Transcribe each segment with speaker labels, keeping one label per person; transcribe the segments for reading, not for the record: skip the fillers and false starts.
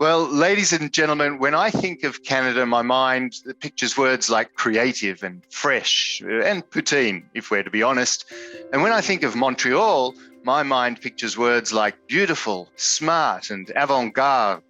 Speaker 1: Well, ladies and gentlemen, when I think of Canada, my mind pictures words like creative and fresh and poutine, if we're to be honest. And when I think of Montreal, my mind pictures words like beautiful, smart, and avant-garde.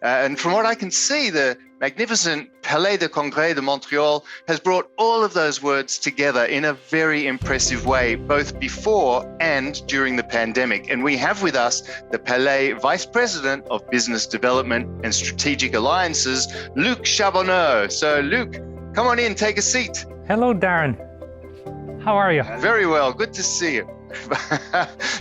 Speaker 1: And from what I can see, the magnificent Palais de Congrès de Montreal has brought all of those words together in a very impressive way, both before and during the pandemic. And we have with us the Palais Vice President of Business Development and Strategic Alliances, Luc Charbonneau. So, Luc, come on in, take a seat.
Speaker 2: Hello, Darren. How are you?
Speaker 1: Very well. Good to see you.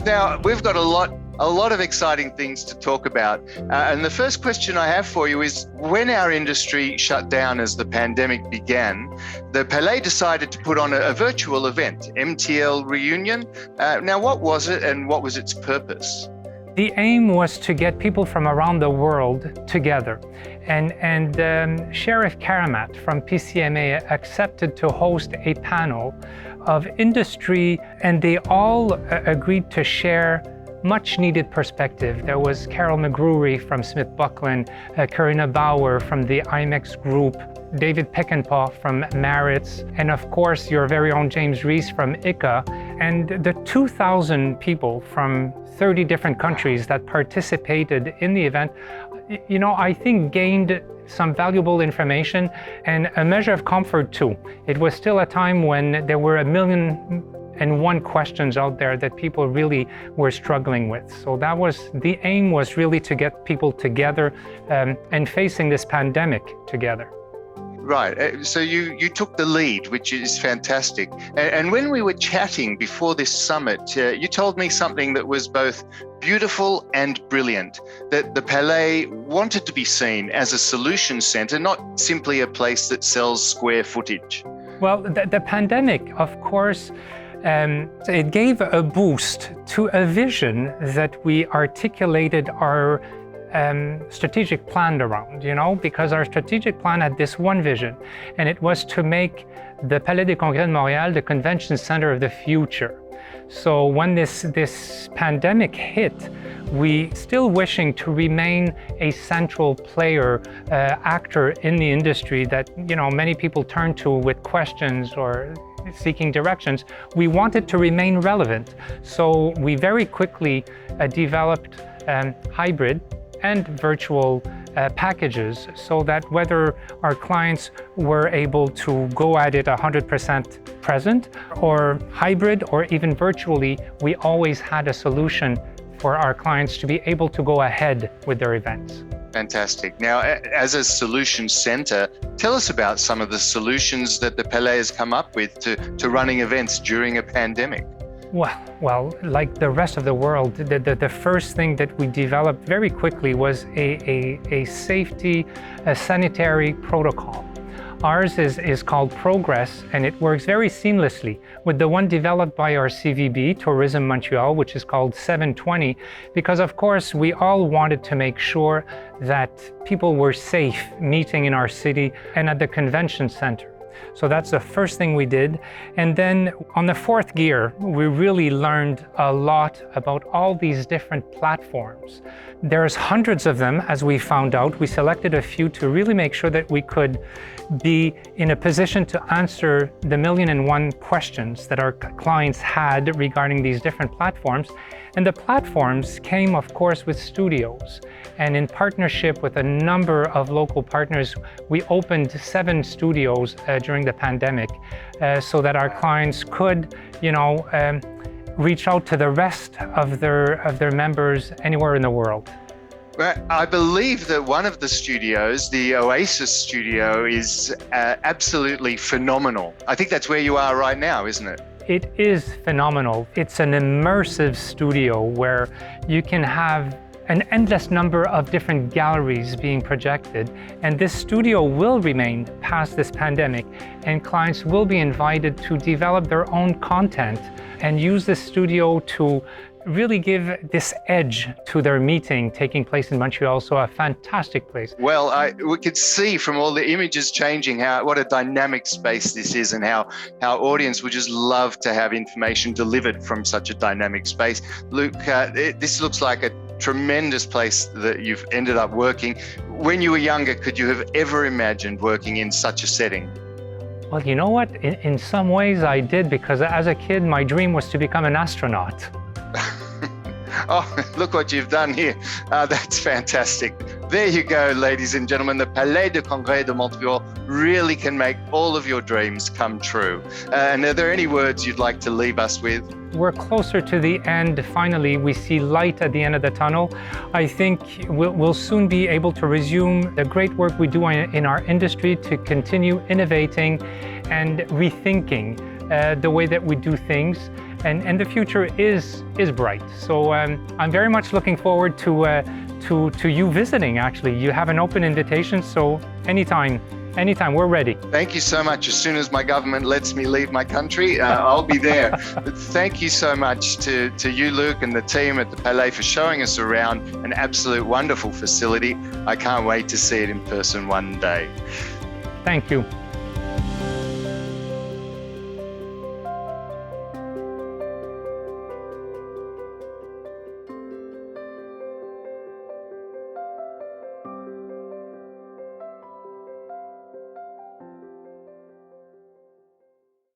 Speaker 1: Now, we've got a lot of exciting things to talk about. And the first question I have for you is, when our industry shut down as the pandemic began, the Palais decided to put on a virtual event, MTL Reunion. Now, what was it and what was its purpose?
Speaker 2: The aim was to get people from around the world together. And Sheriff Karamat from PCMA accepted to host a panel of industry, and they all agreed to share much needed perspective. There was Carol McGrury from Smith Buckland, Karina Bauer from the IMEX Group, David Peckinpah from Maritz, and of course your very own James Rees from ICA, and the 2,000 people from 30 different countries that participated in the event, I think gained some valuable information and a measure of comfort too. It was still a time when there were 1,000,001 questions out there that people really were struggling with. So the aim was really to get people together and facing this pandemic together.
Speaker 1: Right. So you took the lead, which is fantastic. And when we were chatting before this summit, you told me something that was both beautiful and brilliant, that the Palais wanted to be seen as a solution center, not simply a place that sells square footage.
Speaker 2: Well, the pandemic, of course, it gave a boost to a vision that we articulated our strategic plan around, because our strategic plan had this one vision, and it was to make the Palais des Congrès de Montréal the convention center of the future. So when this pandemic hit, we still wishing to remain a central player, actor in the industry that many people turn to with questions or seeking directions. We wanted to remain relevant, so we very quickly developed hybrid and virtual packages, so that whether our clients were able to go at it 100% present or hybrid or even virtually, we always had a solution for our clients to be able to go ahead with their events.
Speaker 1: Fantastic. Now, as a solution center, tell us about some of the solutions that the Palais has come up with to running events during a pandemic.
Speaker 2: Well, like the rest of the world, the first thing that we developed very quickly was a safety, a sanitary protocol. Ours is called Progress, and it works very seamlessly with the one developed by our CVB, Tourism Montreal, which is called 720, because of course we all wanted to make sure that people were safe meeting in our city and at the convention center. So that's the first thing we did. And then on the fourth gear, we really learned a lot about all these different platforms. There's hundreds of them, as we found out. We selected a few to really make sure that we could be in a position to answer the 1,000,001 questions that our clients had regarding these different platforms. And the platforms came, of course, with studios. And in partnership with a number of local partners, we opened 7 studios during the pandemic so that our clients could, reach out to the rest of their members anywhere in the world.
Speaker 1: Well, I believe that one of the studios, the Oasis studio, is absolutely phenomenal. I think that's where you are right now, isn't it?
Speaker 2: It is phenomenal. It's an immersive studio where you can have an endless number of different galleries being projected, and this studio will remain past this pandemic, and clients will be invited to develop their own content and use this studio to really give this edge to their meeting taking place in Montreal. So a fantastic place.
Speaker 1: Well, we could see from all the images changing what a dynamic space this is, and how audience would just love to have information delivered from such a dynamic space. Luc, this looks like a tremendous place that you've ended up working. When you were younger, could you have ever imagined working in such a setting?
Speaker 2: Well, you know what? In some ways I did, because as a kid, my dream was to become an astronaut.
Speaker 1: Oh, look what you've done here. That's fantastic. There you go, ladies and gentlemen. The Palais de Congrès de Montreal really can make all of your dreams come true. And are there any words you'd like to leave us with?
Speaker 2: We're closer to the end. Finally, we see light at the end of the tunnel. I think we'll soon be able to resume the great work we do in our industry to continue innovating and rethinking the way that we do things. And the future is bright. So I'm very much looking forward to you visiting, actually. You have an open invitation, so anytime, we're ready.
Speaker 1: Thank you so much. As soon as my government lets me leave my country, I'll be there. But thank you so much to you, Luc, and the team at the Palais for showing us around an absolute wonderful facility. I can't wait to see it in person one day.
Speaker 2: Thank you.